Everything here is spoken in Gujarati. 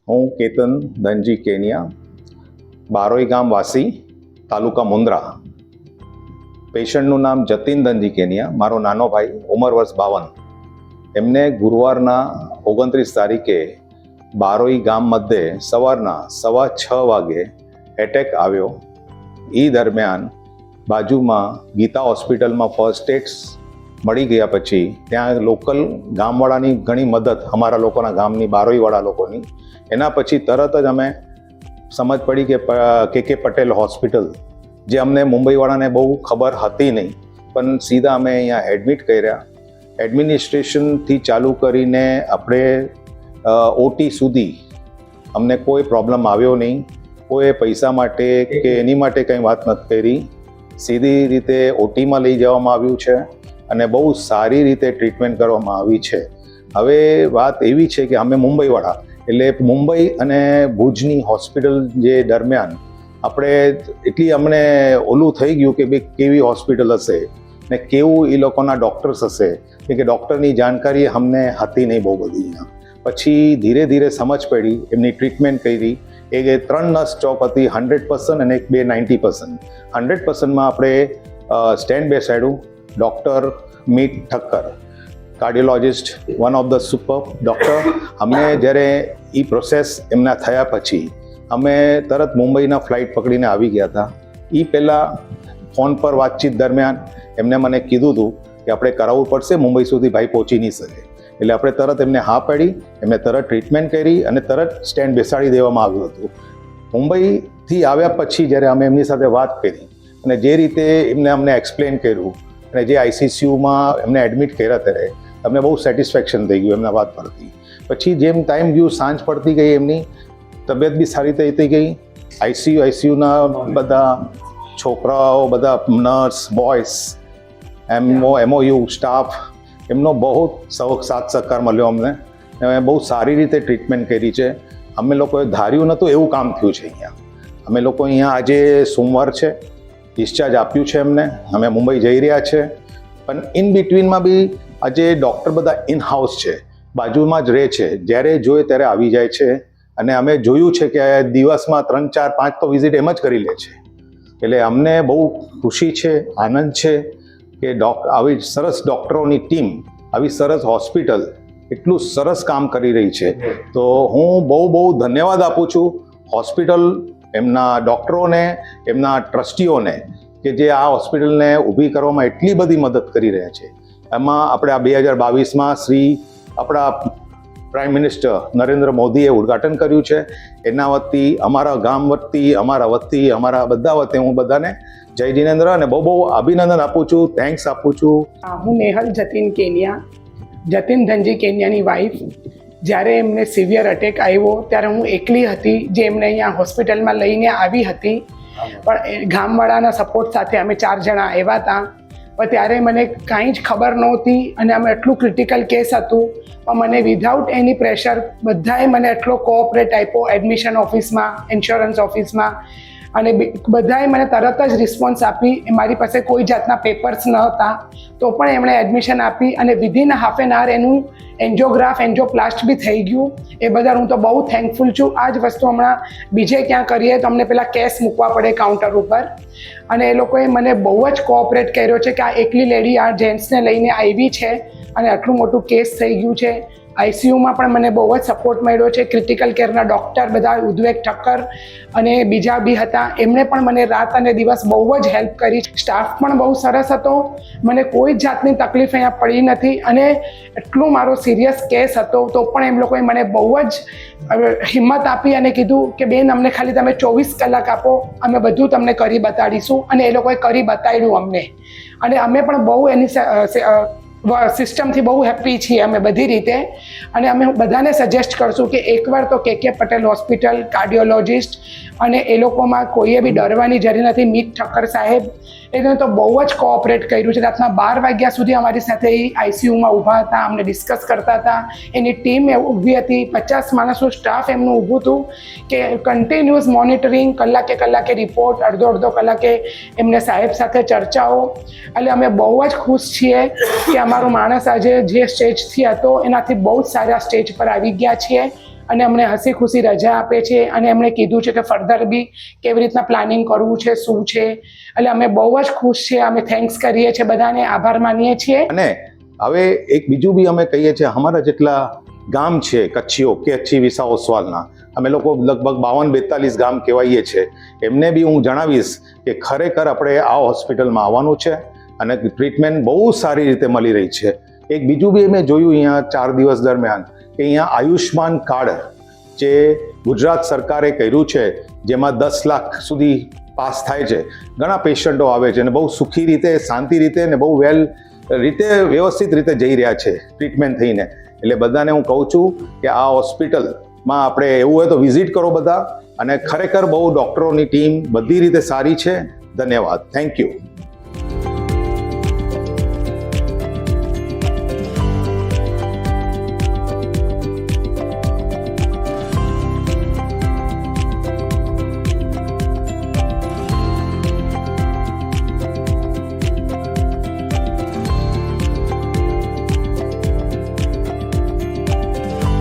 હું કેતન ધનજી કેનિયા, બારોઈ ગામ વાસી, તાલુકા મુન્દ્રા. પેશન્ટનું નામ જતીન ધનજી કેનિયા, મારો નાનો ભાઈ, ઉંમર વર્ષ 52. એમને ગુરુવારના 29 તારીખે બારોઈ ગામ મધ્યે સવારના 6:15 વાગે એટેક આવ્યો. એ દરમિયાન બાજુમાં ગીતા હોસ્પિટલમાં ફર્સ્ટ એડ મળી ગયા પછી ત્યાં લોકલ ગામવાળાની ઘણી મદદ, અમારા લોકોના ગામની, બારોઈવાળા લોકોની. એના પછી તરત જ અમે સમજ પડી કે કે પટેલ હોસ્પિટલ, જે અમને મુંબઈવાળાને બહુ ખબર હતી નહીં, પણ સીધા અમે અહીંયા એડમિટ કર્યા. એડમિનિસ્ટ્રેશનથી ચાલુ કરીને આપણે ઓટી સુધી અમને કોઈ પ્રોબ્લેમ આવ્યો નહીં. કોઈ પૈસા માટે કે એની માટે કંઈ વાત નથી કરી. સીધી રીતે ઓટીમાં લઈ જવામાં આવ્યું છે અને બહુ સારી રીતે ટ્રીટમેન્ટ કરવામાં આવી છે. હવે વાત એવી છે કે અમે મુંબઈવાળા, એટલે મુંબઈ અને ભુજની હોસ્પિટલ જે દરમિયાન આપણે એટલી અમને ઓલું થઈ ગયું કે ભાઈ કેવી હોસ્પિટલ હશે ને કેવું એ લોકોના ડૉક્ટર્સ હશે, કે ડૉક્ટરની જાણકારી અમને હતી નહીં બહુ બધી. પછી ધીરે ધીરે સમજ પડી, એમની ટ્રીટમેન્ટ કરી. એ 3 નર્સ સ્ટોપ હતી, 100% અને 90%. 100%માં આપણે સ્ટેન્ડ બેસાડ્યું doctor Meet Thakkar, cardiologist, one of the super doctor. અમને જ્યારે એ પ્રોસેસ એમના થયા પછી અમે તરત મુંબઈના ફ્લાઇટ પકડીને આવી ગયા હતા. એ પહેલાં ફોન પર વાતચીત દરમિયાન એમને મને કીધું હતું કે આપણે કરાવવું પડશે, મુંબઈ સુધી ભાઈ પહોંચી નહીં શકે. એટલે આપણે તરત એમને હા પાડી, એમને તરત ટ્રીટમેન્ટ કરી અને તરત સ્ટેન્ડ બેસાડી દેવામાં આવ્યું હતું. મુંબઈથી આવ્યા પછી જ્યારે અમે એમની સાથે વાત કરી અને જે રીતે એમને અમને એક્સપ્લેન કર્યું અને જે આઈસીસીયુમાં એમને એડમિટ કર્યા ત્યારે અમને બહુ સેટિસ્ફેક્શન થઈ ગયું એમના વાત પરથી. પછી જેમ ટાઈમ ગયું, સાંજ પડતી ગઈ, એમની તબિયત બી સારી થઈ ગઈ. આઈસીયુના બધા છોકરાઓ, બધા નર્સ, બોયસ, એમઓયુ સ્ટાફ, એમનો બહુ સાથ સહકાર મળ્યો અમને. બહુ સારી રીતે ટ્રીટમેન્ટ કરી છે. અમે લોકોએ ધાર્યું નહોતું એવું કામ થયું છે અહીંયા. અમે લોકો અહીંયા આજે સોમવાર છે, ડિસ્ચાર્જ આપ્યું છે એમને. અમે મુંબઈ જઈ રહ્યા છે, પણ ઇન બિટવીનમાં બી આજે ડૉક્ટર બધા ઇન હાઉસ છે, બાજુમાં જ રહે છે, જ્યારે જોઈએ ત્યારે આવી જાય છે. અને અમે જોયું છે કે દિવસમાં 3, 4, 5 તો વિઝિટ એમ જ કરી લે છે. એટલે અમને બહુ ખુશી છે, આનંદ છે કે આવી સરસ ડૉક્ટરોની ટીમ, આવી સરસ હોસ્પિટલ એટલું સરસ કામ કરી રહી છે. તો હું બહુ ધન્યવાદ આપું છું હોસ્પિટલ, એમના ડૉક્ટરોને, એમના ટ્રસ્ટીઓને, કે જે આ હોસ્પિટલને ઊભી કરવામાં એટલી બધી મદદ કરી રહ્યા છે. એમાં આપણે આ 2022માં આપણા પ્રાઇમ મિનિસ્ટર નરેન્દ્ર મોદીએ ઉદ્ઘાટન કર્યું છે. એના વતી, અમારા ગામ વતી, અમારા વતી, અમારા બધા વતી હું બધાને જય જિનેન્દ્ર અને બહુ અભિનંદન આપું છું, થેન્ક્સ આપું છું. હું નેહલ જતીન કેનિયા, જતીન ધનજી કેનિયાની વાઈફ. જ્યારે એમને સિવિયર અટેક આવ્યો ત્યારે હું એકલી હતી જે એમને અહીંયા હોસ્પિટલમાં લઈને આવી હતી, પણ ગામવાળાના સપોર્ટ સાથે અમે 4 જણા આવ્યા હતા. પણ ત્યારે મને કાંઈ જ ખબર નહોતી અને અમે એટલું ક્રિટિકલ કેસ હતું, પણ મને વિધાઉટ એની પ્રેશર બધાએ મને એટલો કોઓપરેટ આપ્યો એડમિશન ઓફિસમાં, ઇન્સ્યોરન્સ ઓફિસમાં, અને બધાએ મને તરત જ રિસ્પોન્સ આપી. મારી પાસે કોઈ જાતના પેપર્સ ન હતા તો પણ એમણે એડમિશન આપી અને વિધિન હાફ એન આવર એનું એન્જિયોપ્લાસ્ટ બી થઈ ગયું. એ બદલ હું તો બહુ થેન્કફુલ છું. આ જ વસ્તુ હમણાં બીજે ક્યાં કરીએ તો અમને પેલા કેશ મૂકવા પડે કાઉન્ટર ઉપર, અને એ લોકોએ મને બહુ જ કોઓપરેટ કર્યો છે કે આ એકલી લેડી આ જેન્ટ્સને લઈને આવી છે અને આટલું મોટું કેસ થઈ ગયું છે. આઈસીયુમાં પણ મને બહુ જ સપોર્ટ મળ્યો છે. ક્રિટિકલ કેરના ડૉક્ટર બધા, ઉદ્વેગ ઠક્કર અને બીજા બી હતા, એમણે પણ મને રાત અને દિવસ બહુ જ હેલ્પ કરી. સ્ટાફ પણ બહુ સરસ હતો, મને કોઈ જ જાતની તકલીફ અહીંયા પડી નથી. અને એટલું મારો સિરિયસ કેસ હતો તો પણ એમ લોકોએ મને બહુ જ હિંમત આપી અને કીધું કે બેન, અમને ખાલી તમે 24 કલાક આપો, અમે બધું તમને કરી બતાડીશું. અને એ લોકોએ કરી બતાવ્યું અમને, અને અમે પણ બહુ એની સિસ્ટમથી બહુ હેપી છીએ અમે બધી રીતે. અને અમે બધાને સજેસ્ટ કરશું કે એકવાર તો કે પટેલ હોસ્પિટલ, કાર્ડિયોલોજિસ્ટ, અને એ લોકોમાં કોઈએ બી ડરવાની જરૂર નથી. મીત ઠક્કર સાહેબ એને તો બહુ જ કોઓપરેટ કર્યું છે. રાતના 12 વાગ્યા સુધી અમારી સાથે એ આઈસીયુમાં ઊભા હતા, અમને ડિસ્કસ કરતા હતા. એની ટીમ ઊભી હતી, 50 માણસનું સ્ટાફ એમનું ઊભું હતું કે કન્ટિન્યુઅસ મોનિટરિંગ, કલાકે રિપોર્ટ, અડધો કલાકે એમને સાહેબ સાથે ચર્ચાઓ. એટલે અમે બહુ જ ખુશ છીએ કે અમારો માણસ આજે જે સ્ટેજથી હતો એનાથી બહુ જ સારા સ્ટેજ પર આવી ગયા છીએ. અને અમને હસી ખુશી રજા આપે છે અને એમણે કીધું છે કે ફર્ધર બી કેવી રીતના પ્લાનિંગ કરવું છે, શું છે. એટલે અમે બહુ જ ખુશ છીએ. અમે થેન્ક્સ કરીએ છીએ, બધાને આભાર માનીએ છીએ. અને હવે એક બીજું બી અમે કહીએ છીએ, અમારા જેટલા ગામ છે કચ્છીઓ કચ્છી વિસા ઓસવાલના, અમે લોકો લગભગ 52-42 ગામ કહેવાઈએ છીએ, એમને બી હું જણાવીશ કે ખરેખર આપણે આ હોસ્પિટલમાં આવવાનું છે અને ટ્રીટમેન્ટ બહુ સારી રીતે મળી રહી છે. એક બીજું બી મેં જોયું અહીંયા 4 દિવસ દરમિયાન કે અહીંયા આયુષ્માન કાર્ડ જે ગુજરાત સરકારે કર્યું છે, જેમાં 10 લાખ સુધી પાસ થાય છે, ઘણા પેશન્ટો આવે છે અને બહુ સુખી રીતે, શાંતિ રીતે અને બહુ વેલ રીતે, વ્યવસ્થિત રીતે જઈ રહ્યા છે ટ્રીટમેન્ટ થઈને. એટલે બધાને હું કહું છું કે આ હોસ્પિટલમાં આપણે એવું હોય તો વિઝિટ કરો બધા, અને ખરેખર બહુ ડૉક્ટરોની ટીમ બધી રીતે સારી છે. ધન્યવાદ. Thank you.